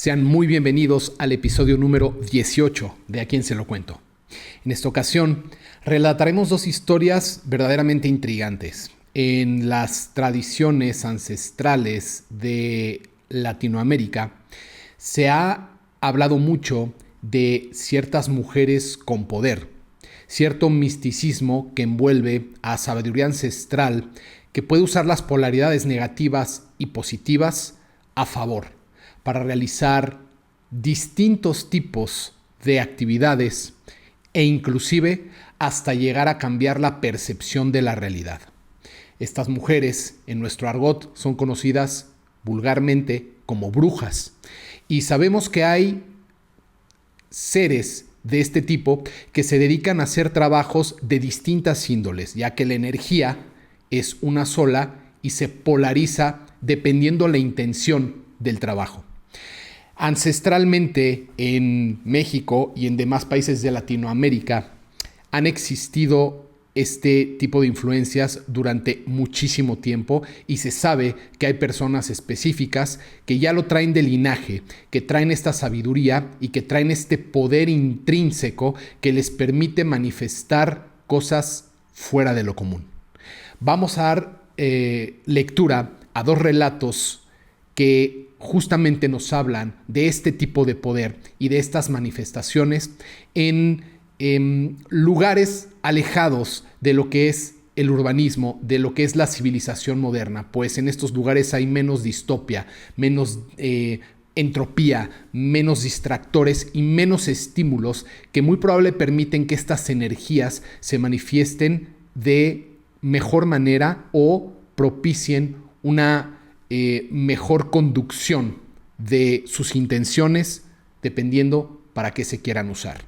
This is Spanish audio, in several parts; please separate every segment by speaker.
Speaker 1: Sean muy bienvenidos al episodio número 18 de A Quién Se Lo Cuento. En esta ocasión relataremos dos historias verdaderamente intrigantes. En las tradiciones ancestrales de Latinoamérica se ha hablado mucho de ciertas mujeres con poder, cierto misticismo que envuelve a sabiduría ancestral que puede usar las polaridades negativas y positivas a favor para realizar distintos tipos de actividades e inclusive hasta llegar a cambiar la percepción de la realidad. Estas mujeres, en nuestro argot, son conocidas vulgarmente como brujas. Y sabemos que hay seres de este tipo que se dedican a hacer trabajos de distintas índoles, ya que la energía es una sola y se polariza dependiendo la intención del trabajo. Ancestralmente en México y en demás países de Latinoamérica han existido este tipo de influencias durante muchísimo tiempo y se sabe que hay personas específicas que ya lo traen de linaje, que traen esta sabiduría y que traen este poder intrínseco que les permite manifestar cosas fuera de lo común. Vamos a dar lectura a dos relatos que justamente nos hablan de este tipo de poder y de estas manifestaciones en lugares alejados de lo que es el urbanismo, de lo que es la civilización moderna, pues en estos lugares hay menos distopia, menos entropía, menos distractores y menos estímulos que muy probable permiten que estas energías se manifiesten de mejor manera o propicien una mejor conducción de sus intenciones dependiendo para qué se quieran usar.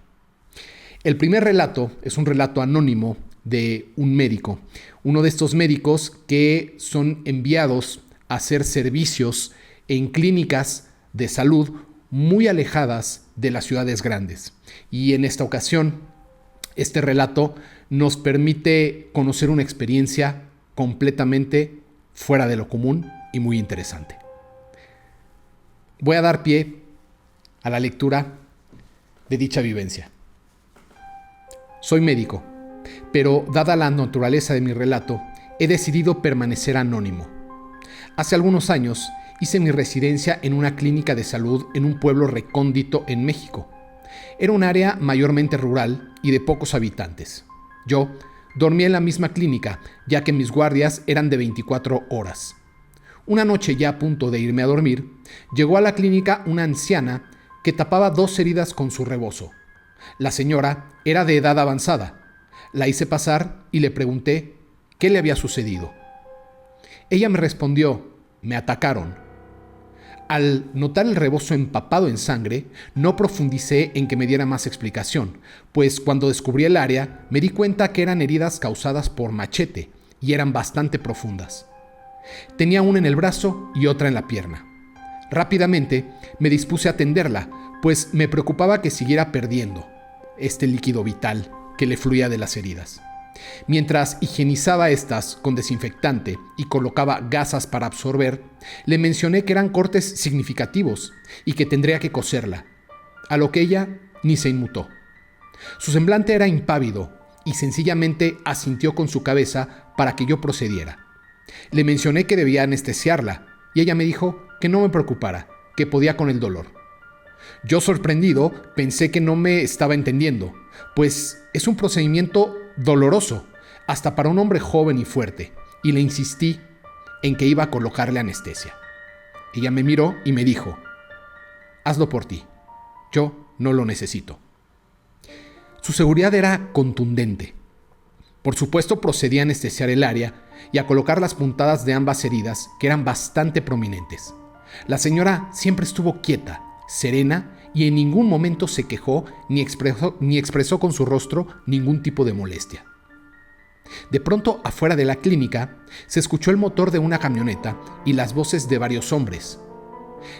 Speaker 1: El primer relato es un relato anónimo de un médico, uno de estos médicos que son enviados a hacer servicios en clínicas de salud muy alejadas de las ciudades grandes. Y en esta ocasión, este relato nos permite conocer una experiencia completamente fuera de lo común y muy interesante. Voy a dar pie a la lectura de dicha vivencia. Soy médico, pero dada la naturaleza de mi relato, he decidido permanecer anónimo. Hace algunos años hice mi residencia en una clínica de salud en un pueblo recóndito en México. Era un área mayormente rural y de pocos habitantes. Yo dormía en la misma clínica, ya que mis guardias eran de 24 horas. Una noche, ya a punto de irme a dormir, llegó a la clínica una anciana que tapaba 2 heridas con su rebozo. La señora era de edad avanzada. La hice pasar y le pregunté qué le había sucedido. Ella me respondió: me atacaron. Al notar el rebozo empapado en sangre, no profundicé en que me diera más explicación, pues cuando descubrí el área me di cuenta que eran heridas causadas por machete y eran bastante profundas. Tenía una en el brazo y otra en la pierna. Rápidamente me dispuse a atenderla, pues me preocupaba que siguiera perdiendo este líquido vital que le fluía de las heridas. Mientras higienizaba estas con desinfectante y colocaba gasas para absorber, le mencioné que eran cortes significativos y que tendría que coserla, a lo que ella ni se inmutó. Su semblante era impávido y sencillamente asintió con su cabeza para que yo procediera. Le mencioné que debía anestesiarla y ella me dijo que no me preocupara, que podía con el dolor. Yo, sorprendido, pensé que no me estaba entendiendo, pues es un procedimiento doloroso, hasta para un hombre joven y fuerte, y le insistí en que iba a colocarle anestesia. Ella me miró y me dijo: hazlo por ti, yo no lo necesito. Su seguridad era contundente. Por supuesto, procedí a anestesiar el área y a colocar las puntadas de ambas heridas, que eran bastante prominentes. La señora siempre estuvo quieta, serena, y en ningún momento se quejó ni expresó con su rostro ningún tipo de molestia. De pronto, afuera de la clínica, se escuchó el motor de una camioneta y las voces de varios hombres.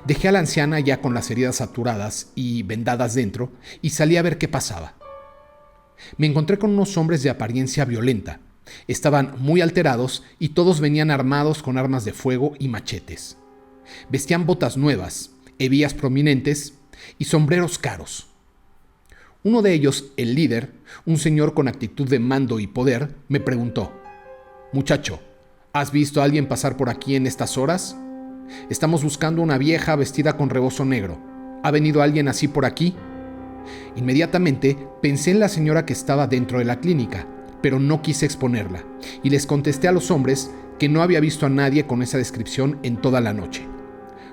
Speaker 1: Dejé a la anciana ya con las heridas saturadas y vendadas dentro y salí a ver qué pasaba. Me encontré con unos hombres de apariencia violenta. Estaban muy alterados y todos venían armados con armas de fuego y machetes. Vestían botas nuevas, hebillas prominentes y sombreros caros. Uno de ellos, el líder, un señor con actitud de mando y poder, me preguntó: «Muchacho, ¿has visto a alguien pasar por aquí en estas horas? Estamos buscando una vieja vestida con rebozo negro. ¿Ha venido alguien así por aquí?» Inmediatamente pensé en la señora que estaba dentro de la clínica, pero no quise exponerla, y les contesté a los hombres que no había visto a nadie con esa descripción en toda la noche.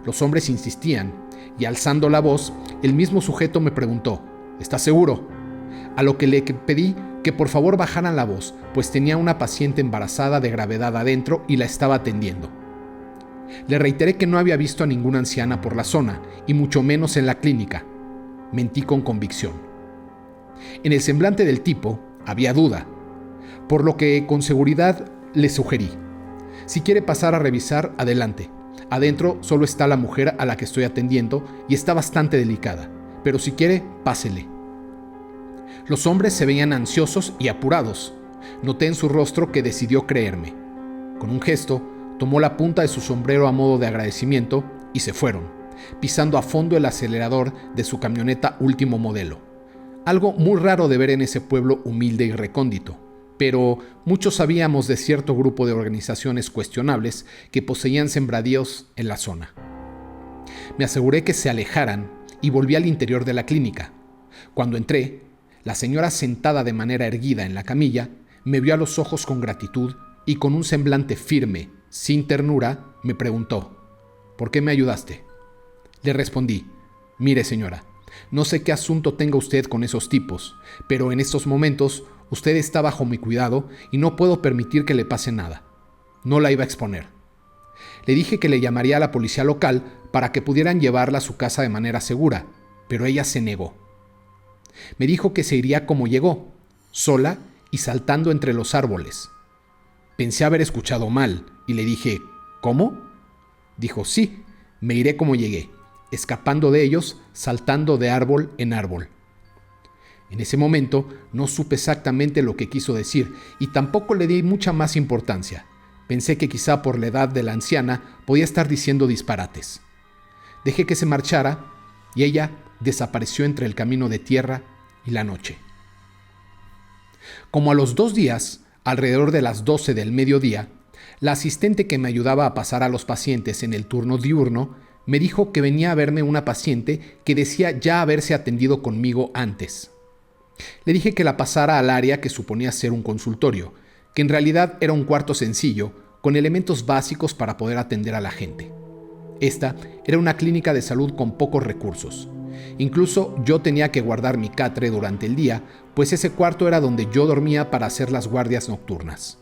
Speaker 1: Los hombres insistían, y alzando la voz, el mismo sujeto me preguntó: «¿Estás seguro?». A lo que le pedí que por favor bajaran la voz, pues tenía una paciente embarazada de gravedad adentro y la estaba atendiendo. Le reiteré que no había visto a ninguna anciana por la zona, y mucho menos en la clínica. Mentí con convicción. En el semblante del tipo había duda, por lo que con seguridad le sugerí: «Si quiere pasar a revisar, adelante. Adentro solo está la mujer a la que estoy atendiendo y está bastante delicada, pero si quiere, pásele». Los hombres se veían ansiosos y apurados. Noté en su rostro que decidió creerme. Con un gesto, tomó la punta de su sombrero a modo de agradecimiento y se fueron, pisando a fondo el acelerador de su camioneta último modelo. Algo muy raro de ver en ese pueblo humilde y recóndito, pero muchos sabíamos de cierto grupo de organizaciones cuestionables que poseían sembradíos en la zona. Me aseguré que se alejaran y volví al interior de la clínica. Cuando entré, la señora, sentada de manera erguida en la camilla, me vio a los ojos con gratitud y con un semblante firme, sin ternura, me preguntó: «¿Por qué me ayudaste?». Le respondí: «Mire, señora, no sé qué asunto tenga usted con esos tipos, pero en estos momentos usted está bajo mi cuidado y no puedo permitir que le pase nada». No la iba a exponer. Le dije que le llamaría a la policía local para que pudieran llevarla a su casa de manera segura, pero ella se negó. Me dijo que se iría como llegó, sola y saltando entre los árboles. Pensé haber escuchado mal y le dije: «¿Cómo?». Dijo: «Sí, me iré como llegué, escapando de ellos, saltando de árbol en árbol». En ese momento no supe exactamente lo que quiso decir y tampoco le di mucha más importancia. Pensé que quizá por la edad de la anciana podía estar diciendo disparates. Dejé que se marchara y ella desapareció entre el camino de tierra y la noche. Como a los 2 días, alrededor de las 12 del mediodía, la asistente que me ayudaba a pasar a los pacientes en el turno diurno me dijo que venía a verme una paciente que decía ya haberse atendido conmigo antes. Le dije que la pasara al área que suponía ser un consultorio, que en realidad era un cuarto sencillo, con elementos básicos para poder atender a la gente. Esta era una clínica de salud con pocos recursos. Incluso yo tenía que guardar mi catre durante el día, pues ese cuarto era donde yo dormía para hacer las guardias nocturnas.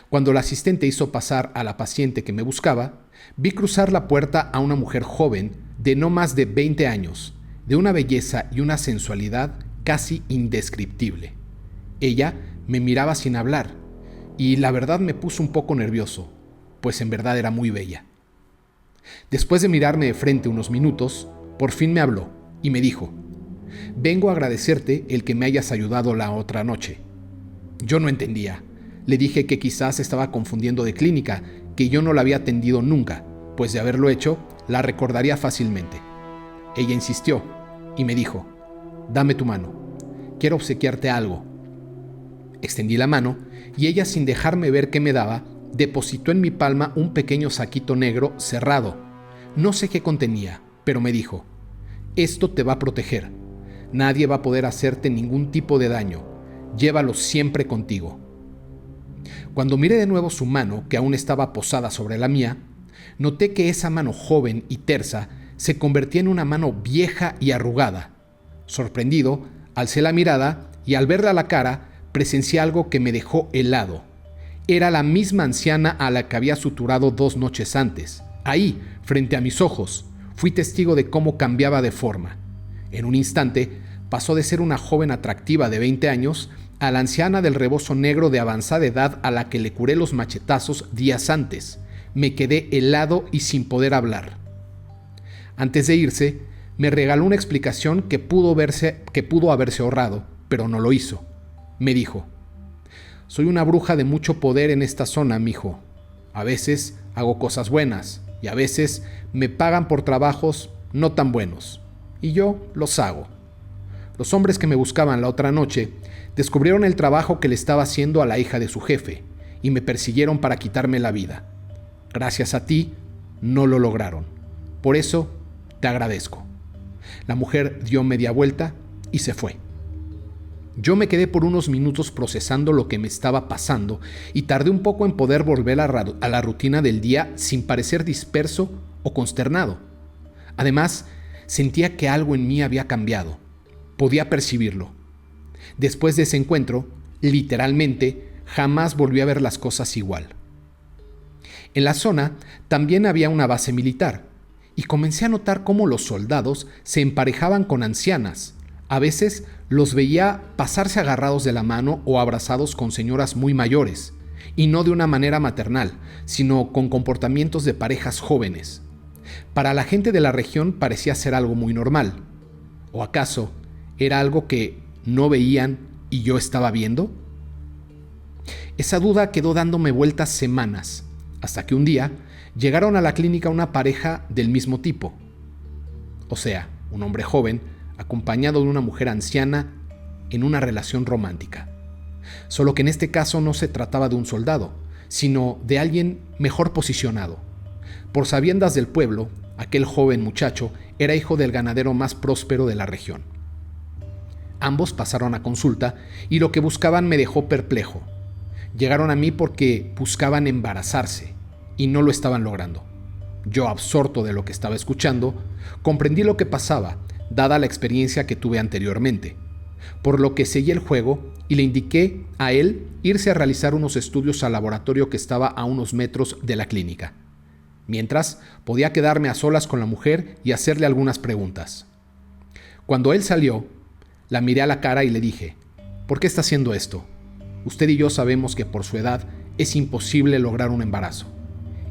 Speaker 1: Cuando la asistente hizo pasar a la paciente que me buscaba, vi cruzar la puerta a una mujer joven de no más de 20 años, de una belleza y una sensualidad casi indescriptible. Ella me miraba sin hablar, y la verdad me puso un poco nervioso, pues en verdad era muy bella. Después de mirarme de frente unos minutos, por fin me habló y me dijo: «Vengo a agradecerte el que me hayas ayudado la otra noche». Yo no entendía. Le dije que quizás estaba confundiendo de clínica, que yo no la había atendido nunca, pues de haberlo hecho, la recordaría fácilmente. Ella insistió y me dijo: «Dame tu mano. Quiero obsequiarte algo». Extendí la mano y ella, sin dejarme ver qué me daba, depositó en mi palma un pequeño saquito negro cerrado. No sé qué contenía, pero me dijo: «Esto te va a proteger. Nadie va a poder hacerte ningún tipo de daño. Llévalo siempre contigo». Cuando miré de nuevo su mano, que aún estaba posada sobre la mía, noté que esa mano joven y tersa se convertía en una mano vieja y arrugada. Sorprendido, alcé la mirada y al verla a la cara, presencié algo que me dejó helado. Era la misma anciana a la que había suturado 2 noches antes. Ahí, frente a mis ojos, fui testigo de cómo cambiaba de forma. En un instante, pasó de ser una joven atractiva de 20 años a la anciana del rebozo negro de avanzada edad a la que le curé los machetazos días antes. Me quedé helado y sin poder hablar. Antes de irse, me regaló una explicación que pudo haberse ahorrado, pero no lo hizo. Me dijo: «Soy una bruja de mucho poder en esta zona, mijo. A veces hago cosas buenas, y a veces me pagan por trabajos no tan buenos, y yo los hago. Los hombres que me buscaban la otra noche descubrieron el trabajo que le estaba haciendo a la hija de su jefe y me persiguieron para quitarme la vida. Gracias a ti, no lo lograron. Por eso, te agradezco. La mujer dio media vuelta y se fue. Yo me quedé por unos minutos procesando lo que me estaba pasando y tardé un poco en poder volver a la rutina del día sin parecer disperso o consternado. Además, sentía que algo en mí había cambiado. Podía percibirlo. Después de ese encuentro, literalmente, jamás volví a ver las cosas igual. En la zona también había una base militar y comencé a notar cómo los soldados se emparejaban con ancianas. A veces los veía pasarse agarrados de la mano o abrazados con señoras muy mayores, y no de una manera maternal, sino con comportamientos de parejas jóvenes. Para la gente de la región parecía ser algo muy normal. ¿O acaso era algo que no veían y yo estaba viendo? Esa duda quedó dándome vueltas semanas, hasta que un día llegaron a la clínica una pareja del mismo tipo. O sea, un hombre joven acompañado de una mujer anciana en una relación romántica. Solo que en este caso no se trataba de un soldado, sino de alguien mejor posicionado. Por sabiendas del pueblo, aquel joven muchacho era hijo del ganadero más próspero de la región. Ambos pasaron a consulta y lo que buscaban me dejó perplejo. Llegaron a mí porque buscaban embarazarse y no lo estaban logrando. Yo, absorto de lo que estaba escuchando, comprendí lo que pasaba, dada la experiencia que tuve anteriormente, por lo que seguí el juego y le indiqué a él irse a realizar unos estudios al laboratorio que estaba a unos metros de la clínica. Mientras, podía quedarme a solas con la mujer y hacerle algunas preguntas. Cuando él salió, la miré a la cara y le dije: ¿por qué está haciendo esto? Usted y yo sabemos que por su edad es imposible lograr un embarazo.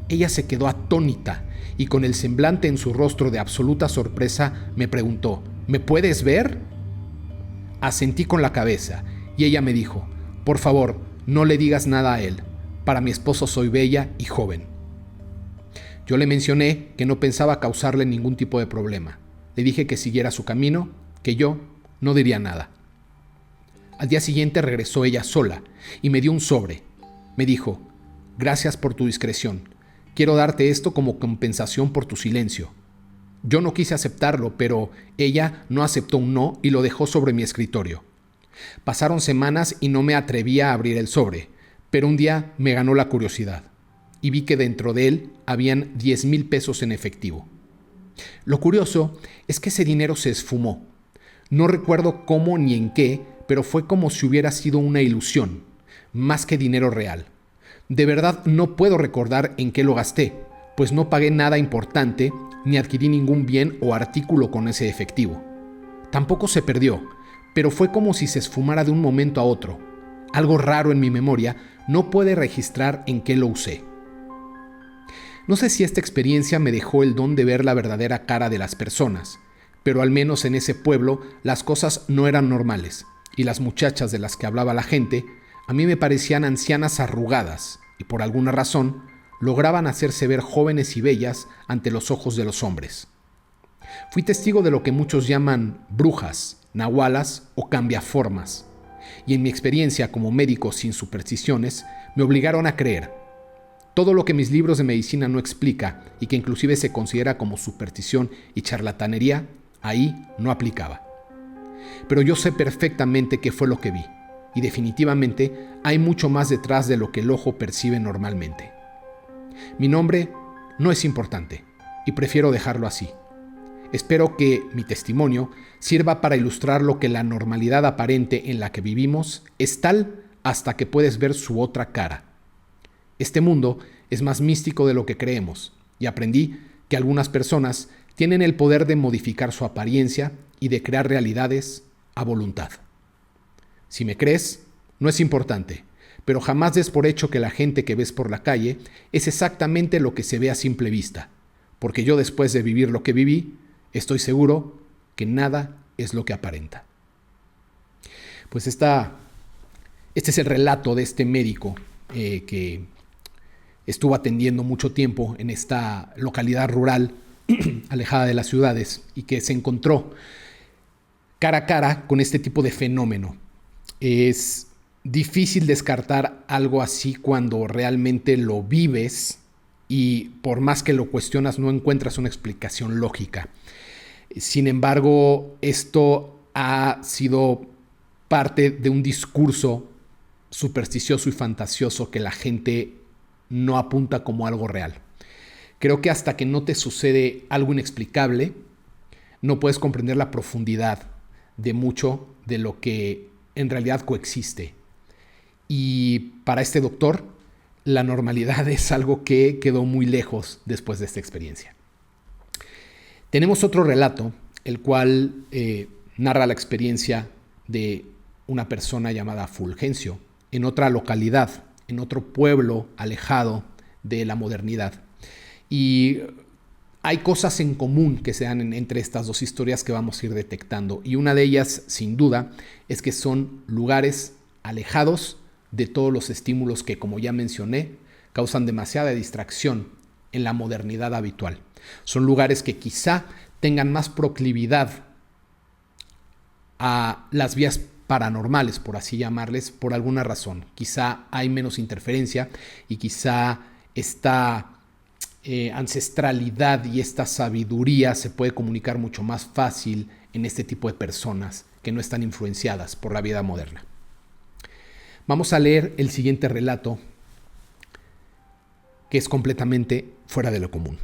Speaker 1: Ella se quedó atónita y con el semblante en su rostro de absoluta sorpresa me preguntó: ¿me puedes ver? Asentí con la cabeza y ella me dijo: por favor, no le digas nada a él. Para mi esposo soy bella y joven. Yo le mencioné que no pensaba causarle ningún tipo de problema. Le dije que siguiera su camino, que yo no diría nada. Al día siguiente regresó ella sola y me dio un sobre. Me dijo: gracias por tu discreción. Quiero darte esto como compensación por tu silencio. Yo no quise aceptarlo, pero ella no aceptó un no y lo dejó sobre mi escritorio. Pasaron semanas y no me atrevía a abrir el sobre, pero un día me ganó la curiosidad y vi que dentro de él habían 10,000 pesos en efectivo. Lo curioso es que ese dinero se esfumó. No recuerdo cómo ni en qué, pero fue como si hubiera sido una ilusión, más que dinero real. De verdad no puedo recordar en qué lo gasté, pues no pagué nada importante ni adquirí ningún bien o artículo con ese efectivo. Tampoco se perdió, pero fue como si se esfumara de un momento a otro. Algo raro en mi memoria no puede registrar en qué lo usé. No sé si esta experiencia me dejó el don de ver la verdadera cara de las personas, pero al menos en ese pueblo las cosas no eran normales, y las muchachas de las que hablaba la gente a mí me parecían ancianas arrugadas y por alguna razón lograban hacerse ver jóvenes y bellas ante los ojos de los hombres. Fui testigo de lo que muchos llaman brujas, nahualas o cambiaformas, y en mi experiencia como médico sin supersticiones me obligaron a creer. Todo lo que mis libros de medicina no explica y que inclusive se considera como superstición y charlatanería, ahí no aplicaba. Pero yo sé perfectamente qué fue lo que vi. Y definitivamente hay mucho más detrás de lo que el ojo percibe normalmente. Mi nombre no es importante y prefiero dejarlo así. Espero que mi testimonio sirva para ilustrar lo que la normalidad aparente en la que vivimos es tal hasta que puedes ver su otra cara. Este mundo es más místico de lo que creemos y aprendí que algunas personas tienen el poder de modificar su apariencia y de crear realidades a voluntad. Si me crees, no es importante, pero jamás des por hecho que la gente que ves por la calle es exactamente lo que se ve a simple vista, porque yo, después de vivir lo que viví, estoy seguro que nada es lo que aparenta. Pues este es el relato de este médico que estuvo atendiendo mucho tiempo en esta localidad rural alejada de las ciudades y que se encontró cara a cara con este tipo de fenómeno. Es difícil descartar algo así cuando realmente lo vives y por más que lo cuestionas no encuentras una explicación lógica. Sin embargo, esto ha sido parte de un discurso supersticioso y fantasioso que la gente no apunta como algo real. Creo que hasta que no te sucede algo inexplicable, no puedes comprender la profundidad de mucho de lo que en realidad coexiste. Y para este doctor, la normalidad es algo que quedó muy lejos después de esta experiencia. Tenemos otro relato, el cual narra la experiencia de una persona llamada Fulgencio en otra localidad, en otro pueblo alejado de la modernidad. Y hay cosas en común que se dan entre estas dos historias que vamos a ir detectando. Y una de ellas, sin duda, es que son lugares alejados de todos los estímulos que, como ya mencioné, causan demasiada distracción en la modernidad habitual. Son lugares que quizá tengan más proclividad a las vías paranormales, por así llamarles, por alguna razón. Quizá hay menos interferencia y quizá esta ancestralidad y esta sabiduría se puede comunicar mucho más fácil en este tipo de personas que no están influenciadas por la vida moderna. Vamos a leer el siguiente relato, que es completamente fuera de lo común.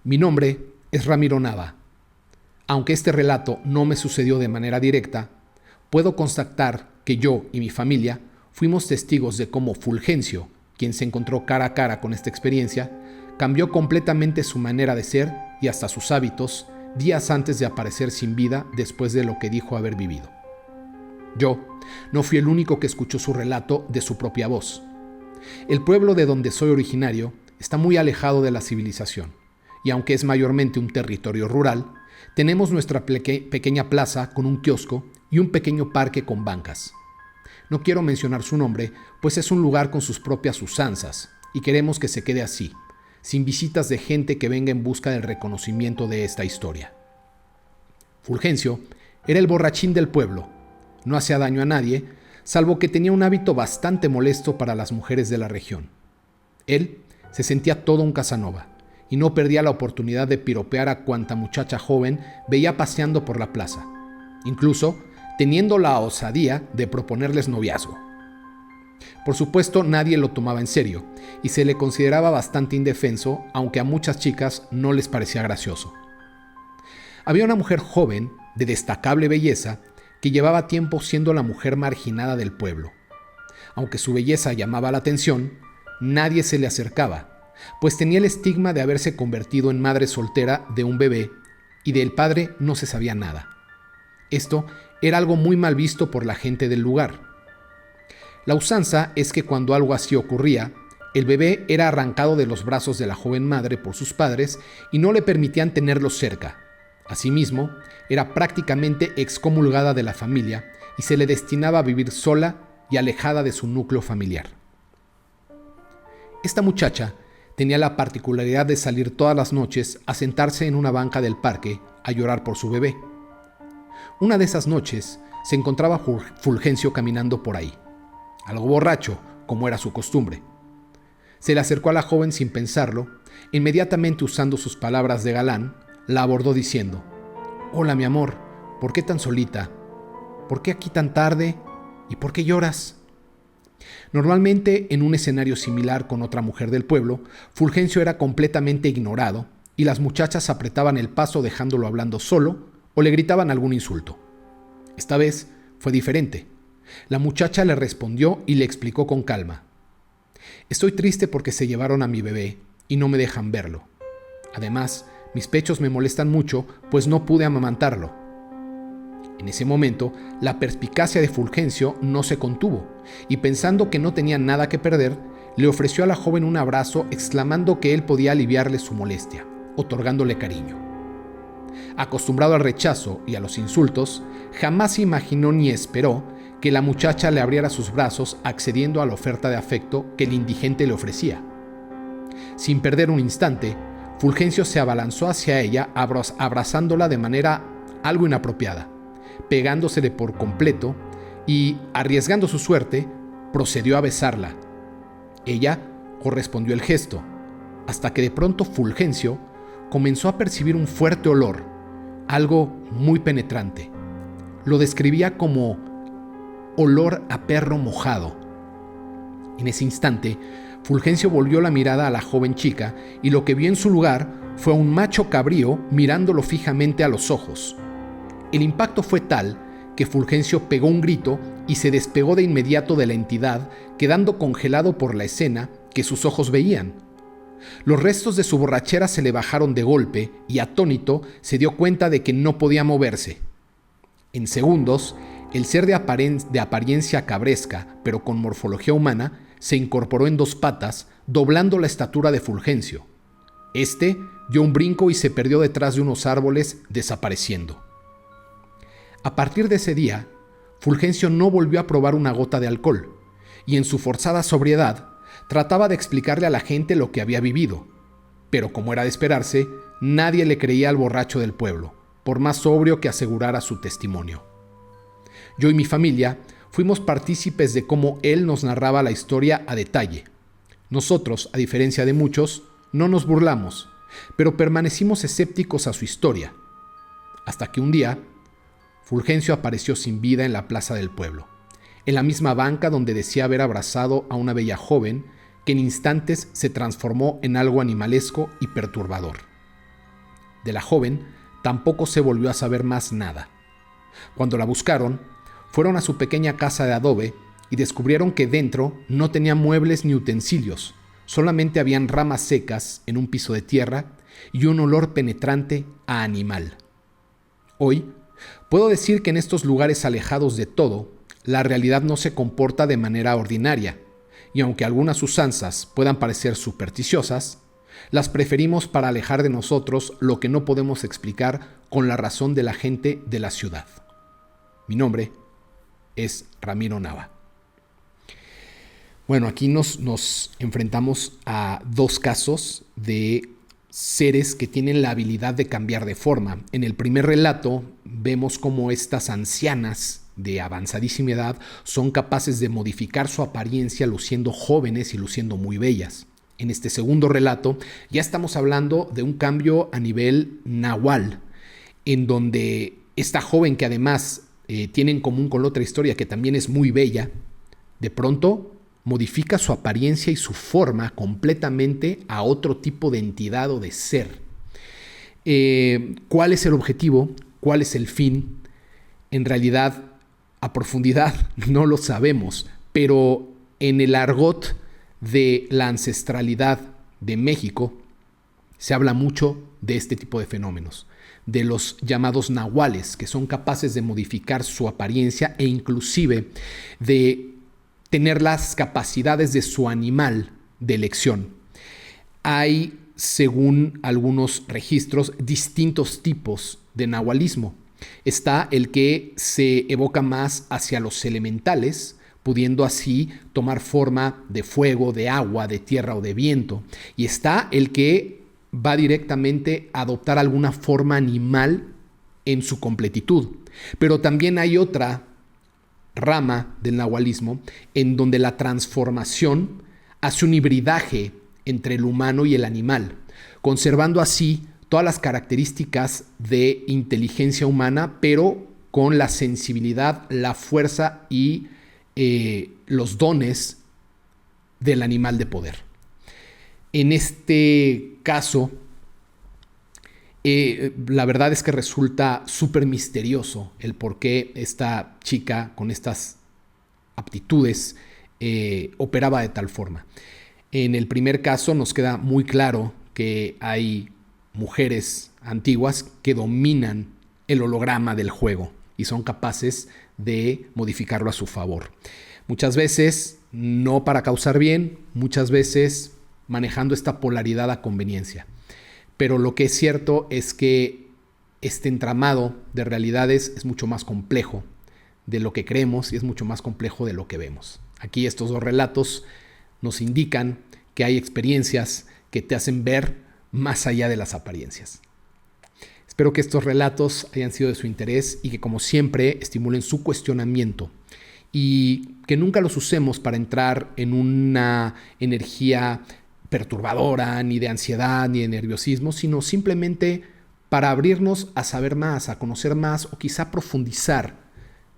Speaker 1: Mi nombre es Ramiro Nava. Aunque este relato no me sucedió de manera directa, puedo constatar que yo y mi familia fuimos testigos de cómo Fulgencio, quien se encontró cara a cara con esta experiencia, cambió completamente su manera de ser y hasta sus hábitos días antes de aparecer sin vida después de lo que dijo haber vivido. Yo no fui el único que escuchó su relato de su propia voz. El pueblo de donde soy originario está muy alejado de la civilización, y aunque es mayormente un territorio rural, tenemos nuestra pequeña plaza con un kiosco y un pequeño parque con bancas. No quiero mencionar su nombre, pues es un lugar con sus propias usanzas, y queremos que se quede así, sin visitas de gente que venga en busca del reconocimiento de esta historia. Fulgencio era el borrachín del pueblo. No hacía daño a nadie, salvo que tenía un hábito bastante molesto para las mujeres de la región. Él se sentía todo un Casanova, y no perdía la oportunidad de piropear a cuanta muchacha joven veía paseando por la plaza, incluso teniendo la osadía de proponerles noviazgo. Por supuesto, nadie lo tomaba en serio, y se le consideraba bastante indefenso, aunque a muchas chicas no les parecía gracioso. Había una mujer joven, de destacable belleza, que llevaba tiempo siendo la mujer marginada del pueblo. Aunque su belleza llamaba la atención, nadie se le acercaba, pues tenía el estigma de haberse convertido en madre soltera de un bebé y del padre no se sabía nada. Esto era algo muy mal visto por la gente del lugar. La usanza es que cuando algo así ocurría, el bebé era arrancado de los brazos de la joven madre por sus padres y no le permitían tenerlo cerca. Asimismo, era prácticamente excomulgada de la familia y se le destinaba a vivir sola y alejada de su núcleo familiar. Esta muchacha tenía la particularidad de salir todas las noches a sentarse en una banca del parque a llorar por su bebé. Una de esas noches se encontraba Fulgencio caminando por ahí, algo borracho, como era su costumbre. Se le acercó a la joven sin pensarlo, e inmediatamente usando sus palabras de galán, la abordó diciendo: «Hola, mi amor, ¿por qué tan solita? ¿Por qué aquí tan tarde? ¿Y por qué lloras?» Normalmente, en un escenario similar con otra mujer del pueblo, Fulgencio era completamente ignorado y las muchachas apretaban el paso dejándolo hablando solo o le gritaban algún insulto. Esta vez fue diferente. La muchacha le respondió y le explicó con calma: «Estoy triste porque se llevaron a mi bebé y no me dejan verlo. Además, mis pechos me molestan mucho, pues no pude amamantarlo». En ese momento, la perspicacia de Fulgencio no se contuvo, y pensando que no tenía nada que perder, le ofreció a la joven un abrazo, exclamando que él podía aliviarle su molestia, otorgándole cariño. Acostumbrado al rechazo y a los insultos, jamás imaginó ni esperó que la muchacha le abriera sus brazos accediendo a la oferta de afecto que el indigente le ofrecía. Sin perder un instante, Fulgencio se abalanzó hacia ella abrazándola de manera algo inapropiada, pegándosele por completo y, arriesgando su suerte, procedió a besarla. Ella correspondió el gesto, hasta que de pronto Fulgencio comenzó a percibir un fuerte olor, algo muy penetrante. Lo describía como olor a perro mojado. En ese instante, Fulgencio volvió la mirada a la joven chica y lo que vio en su lugar fue a un macho cabrío mirándolo fijamente a los ojos. El impacto fue tal que Fulgencio pegó un grito y se despegó de inmediato de la entidad, quedando congelado por la escena que sus ojos veían. Los restos de su borrachera se le bajaron de golpe y, atónito, se dio cuenta de que no podía moverse. En segundos, el ser de apariencia cabresca, pero con morfología humana, se incorporó en 2 patas, doblando la estatura de Fulgencio. Este dio un brinco y se perdió detrás de unos árboles, desapareciendo. A partir de ese día, Fulgencio no volvió a probar una gota de alcohol, y en su forzada sobriedad, trataba de explicarle a la gente lo que había vivido. Pero como era de esperarse, nadie le creía al borracho del pueblo, por más sobrio que asegurara su testimonio. Yo y mi familia fuimos partícipes de cómo él nos narraba la historia a detalle. Nosotros, a diferencia de muchos, no nos burlamos, pero permanecimos escépticos a su historia. Hasta que un día, Fulgencio apareció sin vida en la plaza del pueblo, en la misma banca donde decía haber abrazado a una bella joven que en instantes se transformó en algo animalesco y perturbador. De la joven tampoco se volvió a saber más nada. Cuando la buscaron, fueron a su pequeña casa de adobe y descubrieron que dentro no tenía muebles ni utensilios, solamente habían ramas secas en un piso de tierra y un olor penetrante a animal. Hoy, puedo decir que en estos lugares alejados de todo, la realidad no se comporta de manera ordinaria, y aunque algunas usanzas puedan parecer supersticiosas, las preferimos para alejar de nosotros lo que no podemos explicar con la razón de la gente de la ciudad. Mi nombre es Ramiro Nava. Bueno, aquí nos enfrentamos a 2 casos de seres que tienen la habilidad de cambiar de forma. En el primer relato vemos cómo estas ancianas de avanzadísima edad son capaces de modificar su apariencia luciendo jóvenes y luciendo muy bellas. En este segundo relato ya estamos hablando de un cambio a nivel nahual, en donde esta joven que además tiene en común con la otra historia que también es muy bella, de pronto modifica su apariencia y su forma completamente a otro tipo de entidad o de ser. ¿Cuál es el objetivo? ¿Cuál es el fin? En realidad, a profundidad no lo sabemos, pero en el argot de la ancestralidad de México se habla mucho de este tipo de fenómenos, de los llamados nahuales, que son capaces de modificar su apariencia e inclusive de tener las capacidades de su animal de elección. Hay, según algunos registros, distintos tipos de nahualismo. Está el que se evoca más hacia los elementales, pudiendo así tomar forma de fuego, de agua, de tierra o de viento. Y está el que va directamente a adoptar alguna forma animal en su completitud. Pero también hay otra rama del nahualismo en donde la transformación hace un hibridaje entre el humano y el animal, conservando así todas las características de inteligencia humana, pero con la sensibilidad, la fuerza y los dones del animal de poder. En este caso, la verdad es que resulta súper misterioso el por qué esta chica con estas aptitudes operaba de tal forma. En el primer caso nos queda muy claro que hay mujeres antiguas que dominan el holograma del juego y son capaces de modificarlo a su favor. Muchas veces no para causar bien, muchas veces manejando esta polaridad a conveniencia. Pero lo que es cierto es que este entramado de realidades es mucho más complejo de lo que creemos y es mucho más complejo de lo que vemos. Aquí estos dos relatos nos indican que hay experiencias que te hacen ver más allá de las apariencias. Espero que estos relatos hayan sido de su interés y que, como siempre, estimulen su cuestionamiento y que nunca los usemos para entrar en una energía perturbadora, ni de ansiedad, ni de nerviosismo, sino simplemente para abrirnos a saber más, a conocer más o quizá profundizar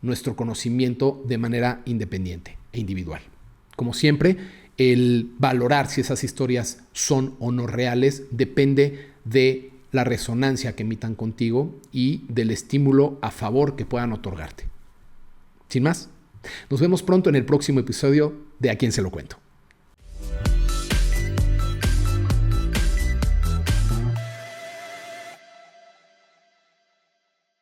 Speaker 1: nuestro conocimiento de manera independiente e individual. Como siempre, el valorar si esas historias son o no reales depende de la resonancia que emitan contigo y del estímulo a favor que puedan otorgarte. Sin más, nos vemos pronto en el próximo episodio de A Quién Se Lo Cuento.